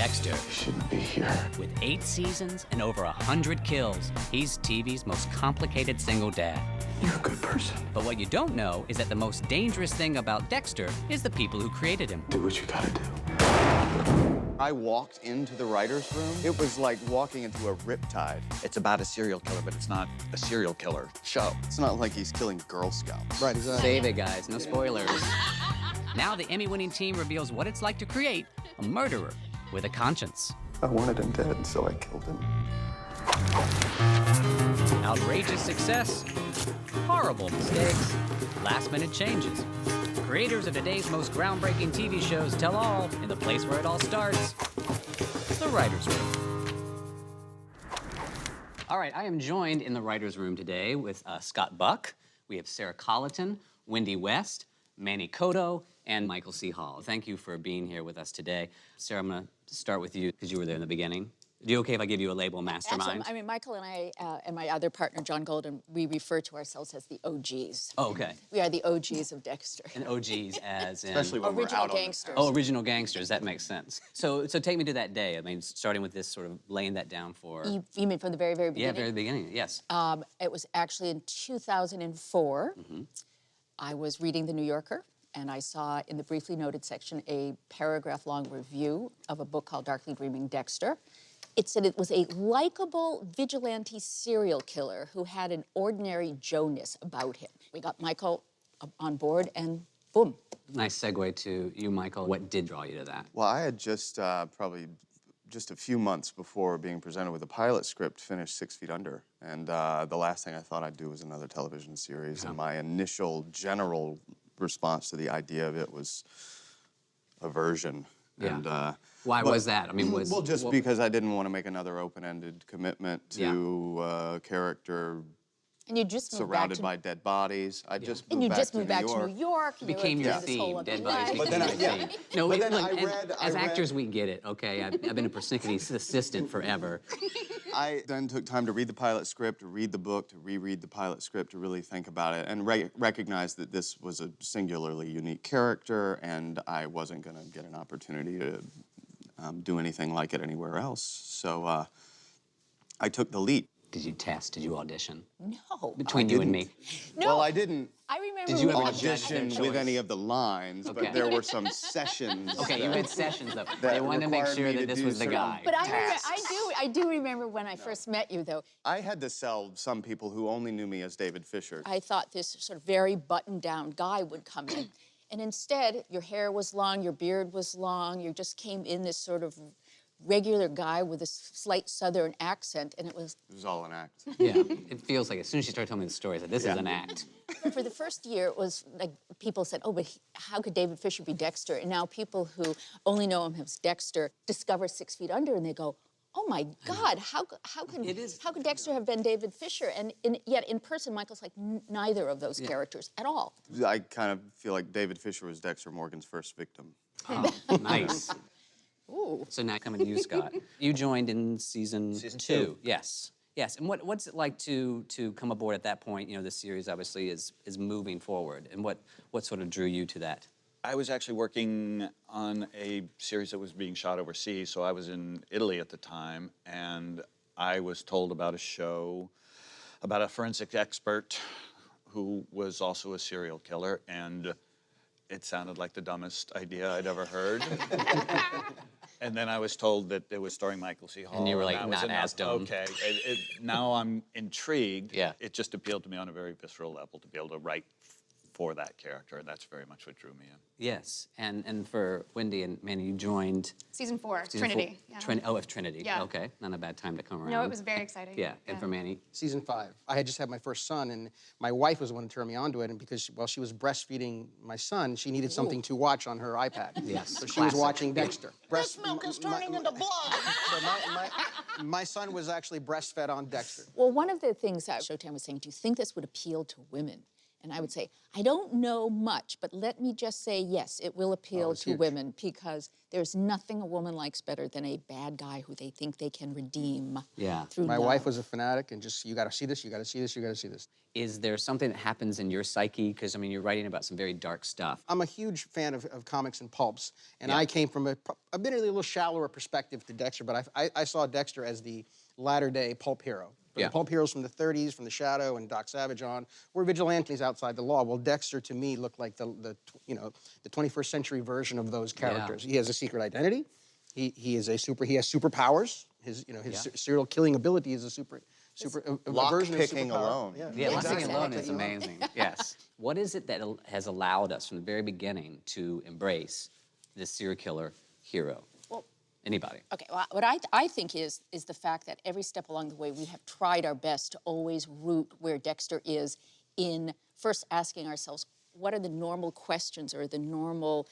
Dexter. I shouldn't be here. With 8 seasons and over 100 kills, he's TV's most complicated single dad. You're a good person. But what you don't know is that the most dangerous thing about Dexter is the people who created him. Do what you gotta do. I walked into the writer's room. It was like walking into a riptide. It's about a serial killer, but it's not a serial killer show. It's not like he's killing Girl Scouts. Right, exactly. Save it, guys. No spoilers. Now the Emmy-winning team reveals what it's like to create a murderer with a conscience. I wanted him dead, so I killed him. Outrageous success, horrible mistakes, last-minute changes. Creators of today's most groundbreaking TV shows tell all in the place where it all starts, the writer's room. All right, I am joined in the writer's room today with Scott Buck. We have Sarah Colleton, Wendy West, Manny Cotto, and Michael C. Hall. Thank you for being here with us today. Sarah, I'm gonna start with you because you were there in the beginning. Are you okay if I give you a label, mastermind? Absolutely. I mean, Michael and I and my other partner, John Golden, we refer to ourselves as the OGs. Oh, okay. We are the OGs of Dexter. And OGs as in... Especially when Original we're out gangsters. Oh, original gangsters, that makes sense. So take me to that day. I mean, starting with this, sort of laying that down for... You mean from the very, very beginning? Yeah, very beginning, yes. It was actually in 2004. I was reading The New Yorker, and I saw in the briefly noted section a paragraph-long review of a book called Darkly Dreaming Dexter. It said it was a likable vigilante serial killer who had an ordinary Joe-ness about him. We got Michael on board, and boom. Nice segue to you, Michael. What did draw you to that? Well, I had just probably just a few months before being presented with a pilot script finished 6 Feet Under. And the last thing I thought I'd do was another television series. And my initial general response to the idea of it was aversion. Yeah. And, Why was that? I mean, well, just because I didn't want to make another open-ended commitment to a character And you just moved surrounded back to... by dead bodies. I just And moved you back just to moved back New to York. New York. and you became were your through this whole theme. other Dead life. bodies But became then your I- theme. yeah. No, But then look, I and read- as I read- actors, we get it, okay? I've been a persnickety assistant forever. I then took time to read the pilot script, to read the book, to reread the pilot script, to really think about it, and recognize that this was a singularly unique character, and I wasn't going to get an opportunity to do anything like it anywhere else. So I took the leap. Did you test? Did you audition? No. Between you and me. No. Well, I didn't I remember... Did you ever when- audition choice. with any of the lines, Okay. but there were some sessions. Okay, you that- had sessions, though. that They wanted to make required sure me that to this do was the certain guy. But tasks. I do remember when I first met you, though. I had to sell some people who only knew me as David Fisher. I thought this sort of very buttoned-down guy would come in. And instead, your hair was long, your beard was long, you just came in this sort of regular guy with a slight Southern accent, and it was... It was all an act. Yeah, it feels like as soon as you start telling me the stories, that this is an act. For the first year, it was like people said, oh, but how could David Fisher be Dexter? And now people who only know him as Dexter discover 6 Feet Under, and they go, oh my God, how could Dexter have been David Fisher? And yet in person, Michael's like neither of those characters at all. I kind of feel like David Fisher was Dexter Morgan's first victim. Oh, nice. Ooh. So now coming to you, Scott. You joined in season two. Yes. Yes. And what's it like to come aboard at that point? You know, the series obviously is moving forward. And what sort of drew you to that? I was actually working on a series that was being shot overseas, so I was in Italy at the time, and I was told about a show about a forensic expert who was also a serial killer, and it sounded like the dumbest idea I'd ever heard. And then I was told that it was starring Michael C. Hall. And you were like, that was not enough. as dumb. Okay, now I'm intrigued. Yeah. It just appealed to me on a very visceral level to be able to write for that character, and that's very much what drew me in. Yes. And for Wendy and Manny, you joined... Season 4, season Trinity. four. Yeah. Oh, of Trinity. Yeah. Okay. Not a bad time to come around. No, it was very exciting. Yeah. And for Manny? Season 5. I had just had my first son, and my wife was the one who turned me on to it, and because while she was breastfeeding my son, she needed something to watch on her iPad. Yes. So she Classic. was watching Dexter. This milk is turning into blood. So my son was actually breastfed on Dexter. Well, one of the things that Showtime was saying, do you think this would appeal to women? And I would say, I don't know much, but let me just say, yes, it will appeal to women because there's nothing a woman likes better than a bad guy who they think they can redeem through My love. wife was a fanatic, and just, you gotta see this, you gotta see this, you gotta see this. Is there something that happens in your psyche? Because, I mean, you're writing about some very dark stuff. I'm a huge fan of comics and pulps, and I came from a admittedly a little shallower perspective to Dexter, but I saw Dexter as the latter-day pulp hero. The pulp heroes from the 30s, from The Shadow and Doc Savage on, were vigilantes outside the law. Well, Dexter, to me, looked like the 21st century version of those characters. He has a secret identity. He has superpowers. His serial killing ability is a version of Lock-picking superpower. alone. Yeah, exactly. Lock alone is amazing. Yes. What is it that has allowed us from the very beginning to embrace this serial killer hero? Well, anybody? Okay, well, what I think is the fact that every step along the way we have tried our best to always root where Dexter is in first asking ourselves, what are the normal questions or the normal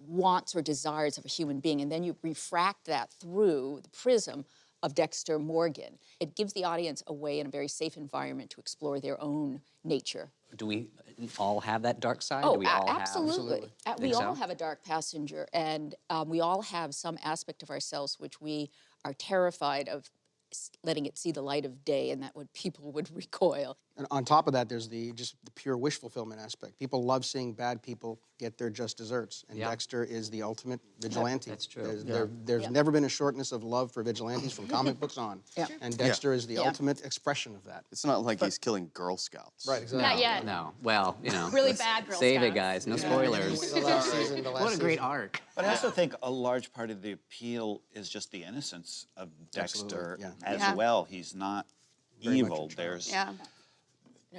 wants or desires of a human being? And then you refract that through the prism of Dexter Morgan. It gives the audience a way in a very safe environment to explore their own nature. Do we all have that dark side? Oh, Do we all absolutely. We Think all so? have a dark passenger, and we all have some aspect of ourselves which we are terrified of letting it see the light of day, and that people would recoil. And on top of that, there's just the pure wish fulfillment aspect. People love seeing bad people get their just desserts, and Dexter is the ultimate vigilante. That's true. There's never been a shortness of love for vigilantes from comic books on. And Dexter is the ultimate expression of that. It's not like he's killing Girl Scouts. Right, exactly. Not yet. No. Well, Really bad Girl Save it, Scouts. guys. No spoilers. The last season, the last What a great season. arc. But I also think a large part of the appeal is just the innocence of Dexter as well. He's not evil.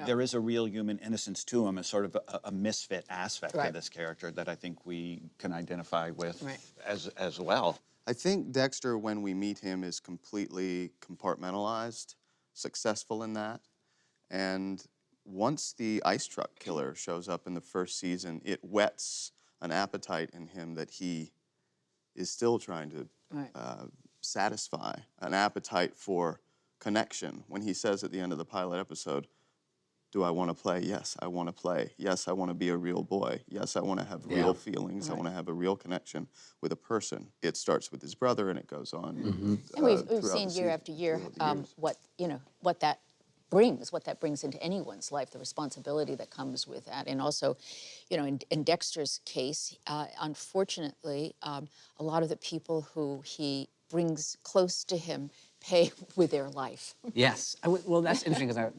There is a real human innocence to him, a sort of a misfit aspect of this character that I think we can identify with as well. I think Dexter, when we meet him, is completely compartmentalized, successful in that. And once the ice truck killer shows up in the first season, it whets an appetite in him that he is still trying to satisfy, an appetite for connection. When he says at the end of the pilot episode, do I want to play? Yes, I want to play. Yes, I want to be a real boy. Yes, I want to have real feelings. I want to have a real connection with a person. It starts with his brother, and it goes on. And we've seen year after year what that brings into anyone's life, the responsibility that comes with that. And also, in Dexter's case, unfortunately, a lot of the people who he brings close to him pay with their life. Yes. Well, that's interesting because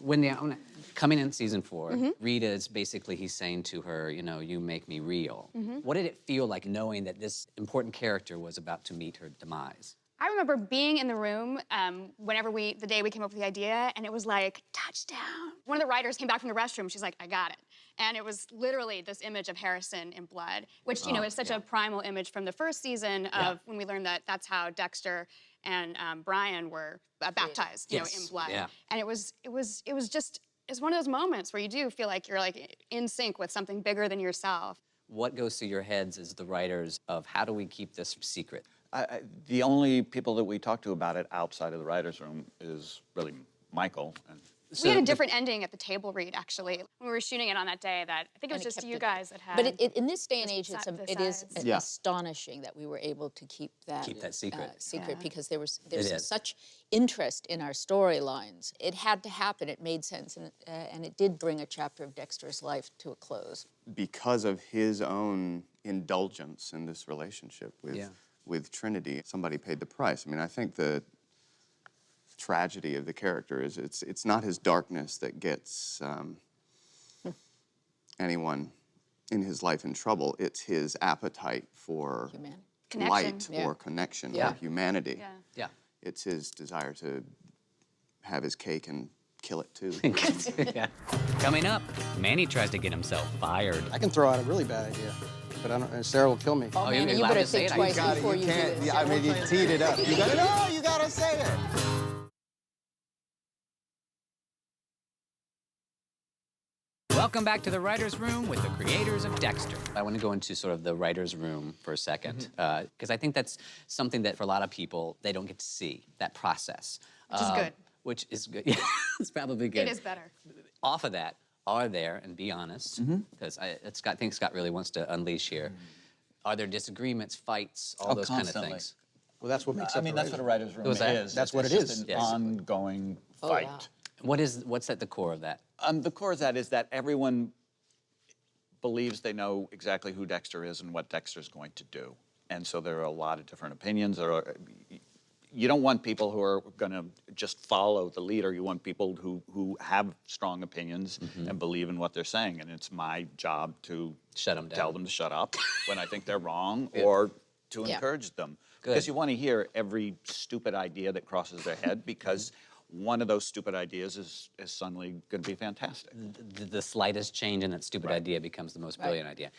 coming in season 4, Rita is basically, he's saying to her, you make me real. What did it feel like knowing that this important character was about to meet her demise? I remember being in the room the day we came up with the idea, and it was like, touchdown. One of the writers came back from the restroom, she's like, I got it. And it was literally this image of Harrison in blood, which, is such a primal image from the first season of when we learned that that's how Dexter and Brian were baptized, in blood. Yeah. And it was one of those moments where you do feel like you're in sync with something bigger than yourself. What goes through your heads as the writers of how do we keep this secret? The only people that we talk to about it outside of the writer's room is really Michael. We had a different ending at the table read, actually. When we were shooting it on that day, I think it was just you guys that had... But in this day and age, it is sides. astonishing that we were able to keep that secret. Because there's such interest in our storylines. It had to happen. It made sense, and it did bring a chapter of Dexter's life to a close. Because of his own indulgence in this relationship with Trinity, somebody paid the price. I mean, I think the tragedy of the character is it's not his darkness that gets anyone in his life in trouble. It's his appetite for light or connection or humanity. Yeah. It's his desire to have his cake and kill it too. Coming up, Manny tries to get himself fired. I can throw out a really bad idea, but Sarah will kill me. Oh, you're man, you allowed better to say think it. twice You got it, before you you do can't. this. I mean, you teed it up. You gotta say it. Welcome back to the writer's room with the creators of Dexter. I want to go into sort of the writer's room for a second, because I think that's something that for a lot of people, they don't get to see, that process. Which is good. Which is good. Yeah, it's probably good. It is better. Off of that, are there, and be honest, because I think Scott really wants to unleash here. Are there disagreements, fights, all those kind of constantly. things? Well, that's what makes I up mean, the that's what a writers' writer's room Was that- is. That's what It's it just is, an basically. ongoing Oh, fight. yeah. What's at the core of that? The core of that is that everyone believes they know exactly who Dexter is and what Dexter's going to do. And so there are a lot of different opinions. You don't want people who are going to just follow the leader. You want people who have strong opinions and believe in what they're saying. And it's my job to Shut 'em down. tell them to shut up when I think they're wrong or to Yeah. encourage them. Good. Because you want to hear every stupid idea that crosses their head because one of those stupid ideas is suddenly going to be fantastic. The slightest change in that stupid idea becomes the most brilliant idea.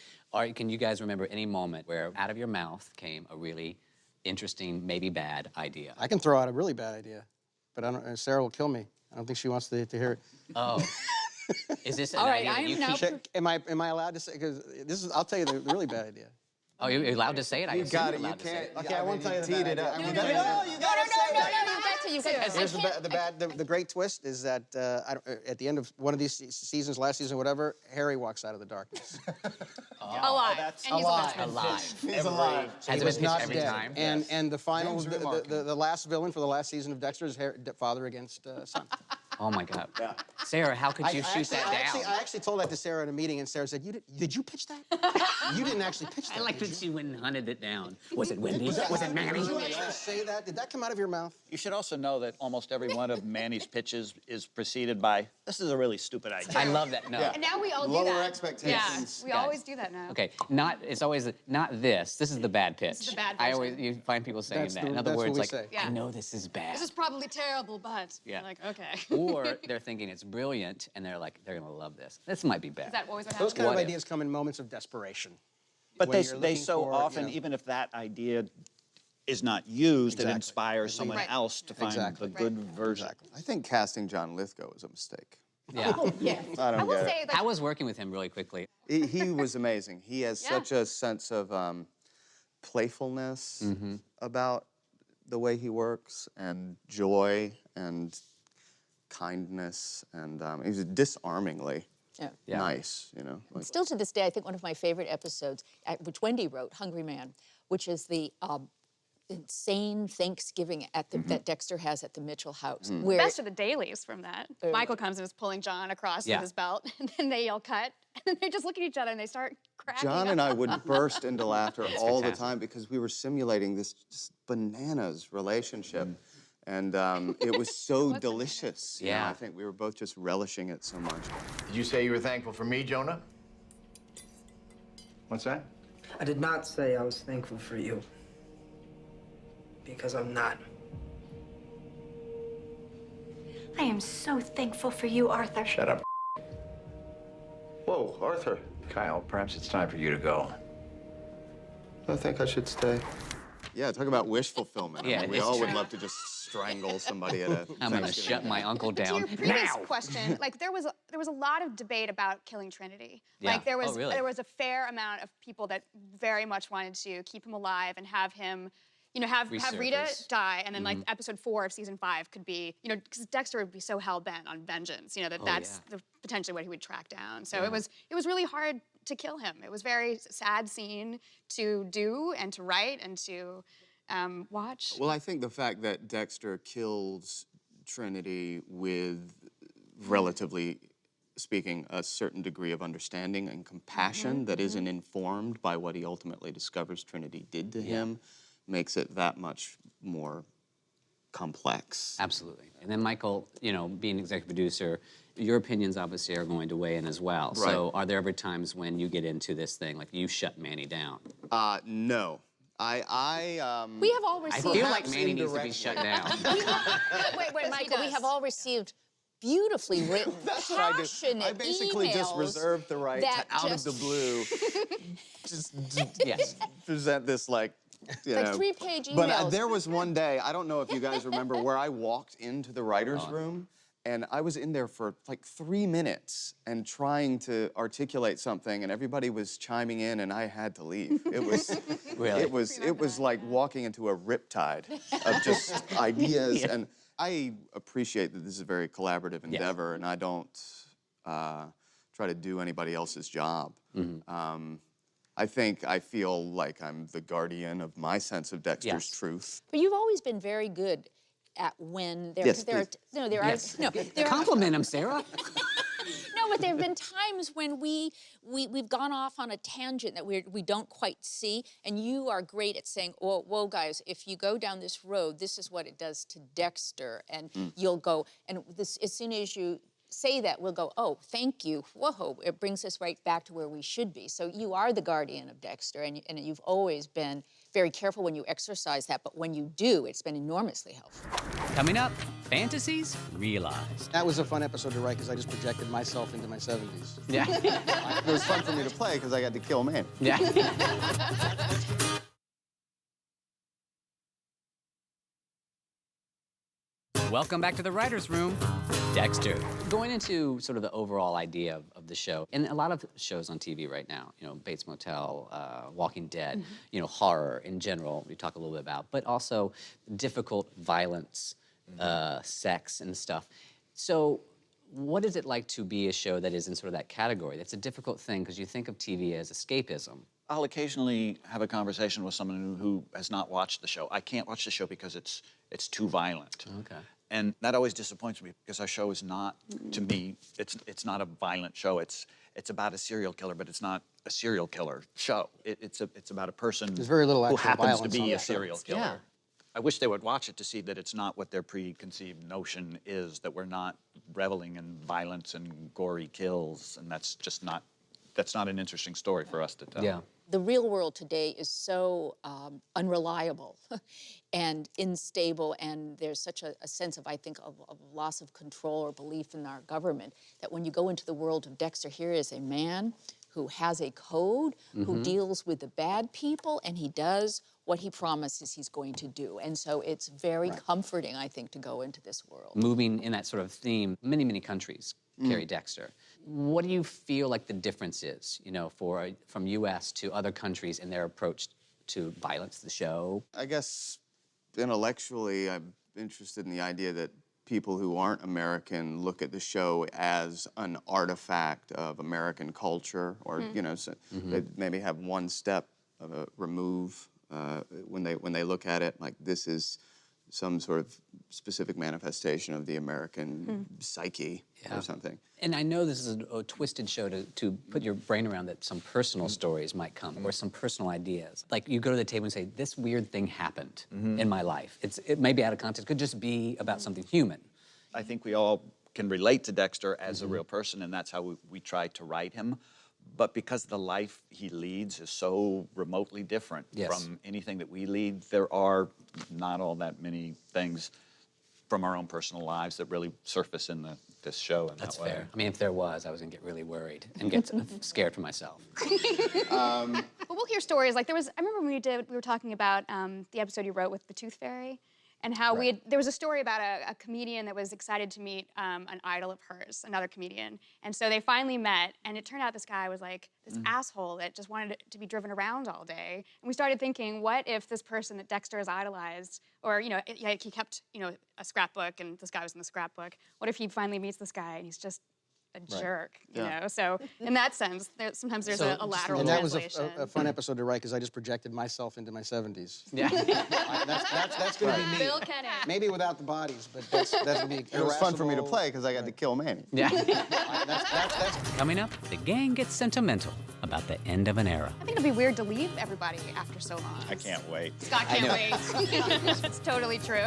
Can you guys remember any moment where out of your mouth came a really interesting, maybe bad idea? I can throw out a really bad idea, but I don't. Sarah will kill me. I don't think she wants to hear it. Oh. Is this an All right, idea I that am you now keep? Am I allowed to say? Because this is. I'll tell you the really bad idea. Oh, you're allowed to say it? I You assume got you're it. You allowed to say can't. it. Okay, I won't tell you the bad idea. No, you gotta say that. You got to. Here's the great twist is that at the end of one of these seasons, last season, whatever, Harry walks out of the darkness. Alive. And he's Alive. He's alive. Has it was been pitched not every dead. time? And the final, James Remark. the last villain for the last season of Dexter is father against son. Oh my God. Sarah, how could you shoot that down? I actually told that to Sarah in a meeting, and Sarah said, "Did you pitch that? You didn't actually pitch that." I like did that you?" she went and hunted it down. Was it Wendy? Was it Manny? Did you actually say that? Did that come out of your mouth? You should also know that almost every one of Manny's pitches is preceded by, this is a really stupid idea. I love that. No. And now we all do Lower that. expectations. Yeah, we Guys. always do that now. Okay, it's always not this. This is the bad pitch. is the bad I version. always you find people saying That's that. the- In other that's what words, we like say. Yeah. I know this is bad. This is probably terrible, but Yeah. you're like, okay. Or they're thinking it's brilliant and they're like, they're gonna love this. This might be bad. Is that always what Those happens? kind of What if? ideas come in moments of desperation. But when they you're they looking so for, often, even if that idea is not used, it Exactly. inspires someone Right. else to find Exactly. the good version. I think casting John Lithgow was a mistake. Yeah. Yeah. I don't I will get it. say, like, How was working with him really quickly? He was amazing. He has Yeah. such a sense of playfulness about the way he works, and joy, and kindness, and he's disarmingly Yeah. nice. You know, like, Still to this day, I think one of my favorite episodes, which Wendy wrote, Hungry Man, which is the insane Thanksgiving that Dexter has at the Mitchell house. Where best of the dailies from that. Michael comes and is pulling John across Yeah. with his belt, and then they yell cut, and then they just look at each other and they start cracking John and up. I would burst into laughter all the fantastic. time because we were simulating this just bananas relationship. And it was so delicious. You know, Yeah. I think we were both just relishing it so much. Did you say you were thankful for me, Jonah? What's that? I did not say I was thankful for you. Because I'm not. I am so thankful for you, Arthur. Shut up. Whoa, Arthur. Kyle, perhaps it's time for you to go. I think I should stay. Yeah, talk about wish fulfillment. Yeah, I mean, we it's all would true. love to just strangle somebody at a I'm gonna Thanksgiving shut my dinner. uncle To down your previous now. question, like there was a lot of debate about killing Trinity. Yeah. Like there was Oh, really? there was a fair amount of people that very much wanted to keep him alive and have him, have Rita Resurface. die, and then like episode 4 of season 5 could be, because Dexter would be so hell bent on vengeance, that's potentially what he would track down. So it was really hard to kill him. It was a very sad scene to do and to write and to watch. Well, I think the fact that Dexter kills Trinity with, relatively speaking, a certain degree of understanding and compassion that isn't informed by what he ultimately discovers Trinity did to him makes it that much more complex. Absolutely. And then Michael, being executive producer, your opinions obviously are going to weigh in as well. Right. So are there ever times when you get into this thing, like you shut Manny down? No. we have all I received. feel like Manny needs to be shut down. Wait, Michael, we have all received beautifully written, That's what I do. passionate I basically just emails reserve the right that to, out just- of the blue, just Yes. present this like 3-page emails. But there was one day, I don't know if you guys remember, where I walked into the writer's room and I was in there for like 3 minutes and trying to articulate something, and everybody was chiming in, and I had to leave. It was, Really? it was like walking into a riptide of just ideas. And I appreciate that this is a very collaborative endeavor, and I don't try to do anybody else's job. I feel like I'm the guardian of my sense of Dexter's truth. But you've always been very good at when there. Yes, there are, please. no, there Yes. are. No, there are, Compliment him, Sarah. no, but there have been times when we've gone off on a tangent that we don't quite see, and you are great at saying, "Oh, whoa, guys, if you go down this road, this is what it does to Dexter," and you'll go, and this as soon as you say that, we'll go, "Oh, thank you." Whoa, it brings us right back to where we should be. So you are the guardian of Dexter, and you've always been very careful when you exercise that, but when you do, it's been enormously helpful. Coming up, fantasies realized. That was a fun episode to write because I just projected myself into my 70s. Yeah. It was fun for me to play because I got to kill Manny. Yeah. Welcome back to the writer's room. Dexter. Going into sort of the overall idea of the show, and a lot of shows on TV right now, you know, Bates Motel, Walking Dead, you know, horror in general, we talk a little bit about, but also difficult violence, sex and stuff. So what is it like to be a show that is in sort of that category? That's a difficult thing because you think of TV as escapism. I'll occasionally have a conversation with someone who has not watched the show. I can't watch the show because it's too violent. Okay. And that always disappoints me because our show is not, to me, it's not a violent show. It's about a serial killer, but it's not a serial killer show. It's about a person There's very little who actual happens to violence on be the a show. serial killer. Yeah. I wish they would watch it to see that it's not what their preconceived notion is, that we're not reveling in violence and gory kills, and that's not an interesting story for us to tell. Yeah. The real world today is so unreliable and unstable, and there's such a sense of, I think, of loss of control or belief in our government, that when you go into the world of Dexter, here is a man who has a code, who deals with the bad people, and he does what he promises he's going to do. And so it's very comforting, I think, to go into this world. Moving in that sort of theme, many countries carry Dexter. What do you feel like the difference is, you know, from U.S. to other countries in their approach to violence, the show? I guess intellectually, I'm interested in the idea that people who aren't American look at the show as an artifact of American culture, or you know, so they maybe have one step of a remove when they look at it like this is some sort of specific manifestation of the American psyche or something. And I know this is a twisted show to put your brain around, that some personal stories might come or some personal ideas. Like you go to the table and say, this weird thing happened in my life. It may be out of context, could just be about something human. I think we all can relate to Dexter as a real person, and that's how we try to write him. But because the life he leads is so remotely different from anything that we lead, there are not all that many things from our own personal lives that really surface in this show in That's that way. fair. I mean, if there was, I was gonna get really worried and get scared for myself. But we'll hear stories like I remember when we were talking about the episode you wrote with the Tooth Fairy, and how there was a story about a comedian that was excited to meet an idol of hers, another comedian. And so they finally met, and it turned out this guy was like this asshole that just wanted to be driven around all day. And we started thinking, what if this person that Dexter has idolized, or, you know, like he kept, you know, a scrapbook, and this guy was in the scrapbook. What if he finally meets this guy and he's just a jerk, you know? So in that sense, sometimes there's a lateral And that was translation. a fun episode to write because I just projected myself into my 70s. Yeah. That's going to be me. Bill Kennan. Maybe without the bodies, but that's going to be It was fun for me to irascible. play because I got to kill Manny. Yeah. That's Coming up, the gang gets sentimental about the end of an era. I think it'd be weird to leave everybody after so long. I can't wait. Scott can't wait. It's totally true.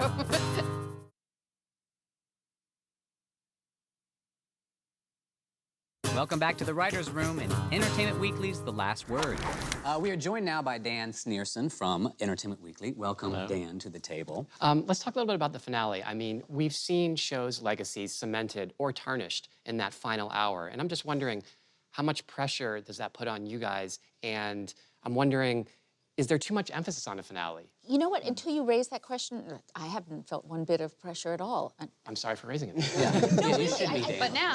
Welcome back to the Writer's Room and Entertainment Weekly's The Last Word. We are joined now by Dan Sneerson from Entertainment Weekly. Welcome, Dan, to the table. Let's talk a little bit about the finale. I mean, we've seen shows' legacies cemented or tarnished in that final hour, and I'm just wondering, how much pressure does that put on you guys? And I'm wondering, is there too much emphasis on the finale? You know what? Until you raised that question, I haven't felt one bit of pressure at all. I'm sorry for raising it. Yeah, you should be, Dan. But now,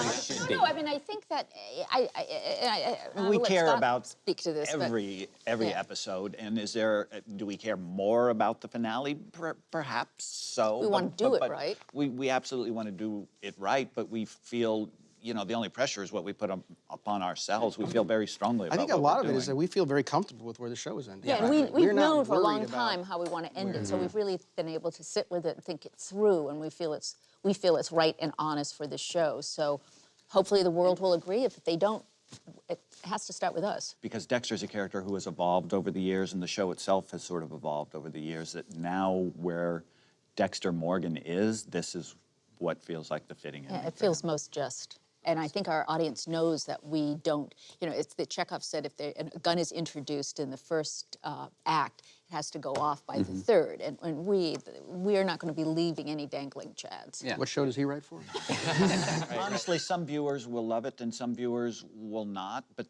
No, I mean, I think that I'll We let care Scott about speak to this, but- every Yeah. episode, and do we care more about the finale? Perhaps so. We want to do it but right. We absolutely want to do it right, but we feel you know, the only pressure is what we put upon ourselves. We feel very strongly about I think a what lot we're of it is that doing. we feel very comfortable with where the show is ending. Yeah, and we've We're not known for a long worried about time how we want to end it, so we've really been able to sit with it and think it through, and we feel it's right and honest for the show. So hopefully the world will agree. If they don't, it has to start with us. Because Dexter's a character who has evolved over the years, and the show itself has sort of evolved over the years, that now where Dexter Morgan is, this is what feels like the fitting ending. Yeah, it feels most just. And I think our audience knows that we don't, you know, it's the Chekhov said if a gun is introduced in the first act, it has to go off by the third. And we are not going to be leaving any dangling chads. Yeah. What show does he write for? Honestly, some viewers will love it and some viewers will not, but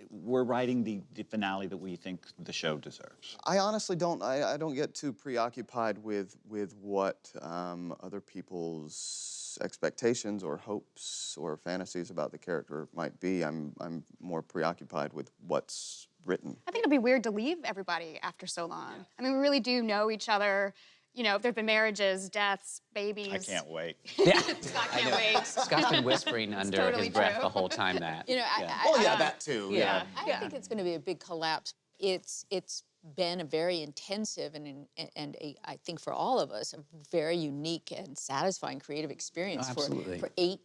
we're writing the finale that we think the show deserves. I honestly don't. I don't get too preoccupied with what other people's expectations or hopes or fantasies about the character might be. I'm more preoccupied with what's written. I think it'd be weird to leave everybody after so long. I mean, we really do know each other. You know, there've been marriages, deaths, babies. I can't wait. Yeah. Scott can't wait. Scott's been whispering under totally his breath true. the whole time that. You know, That too. Yeah. I think it's going to be a big collapse. It's been a very intensive and I think for all of us, a very unique and satisfying creative experience for 8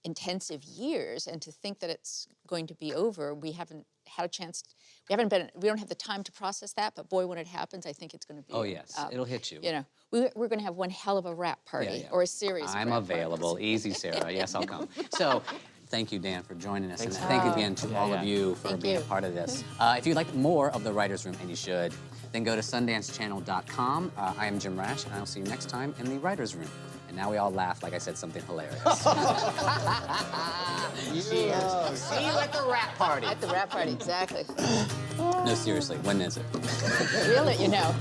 intensive years. And to think that it's going to be over, we haven't had a chance. We don't have the time to process that. But boy, when it happens, I think it's going to be. Oh yes, it'll hit you. You know, we're going to have one hell of a rap party or a series. Of I'm rap available. parties. Easy, Sarah. Yes, I'll come. So, thank you, Dan, for joining us. And thank you again to all of you for being a part of this. If you'd like more of The Writer's Room, and you should, then go to SundanceChannel.com. I am Jim Rash, and I'll see you next time in The Writer's Room. And now we all laugh like I said something hilarious. Cheers. See you at the rap party. At the rap party, exactly. No, seriously, when is it? We'll let you know.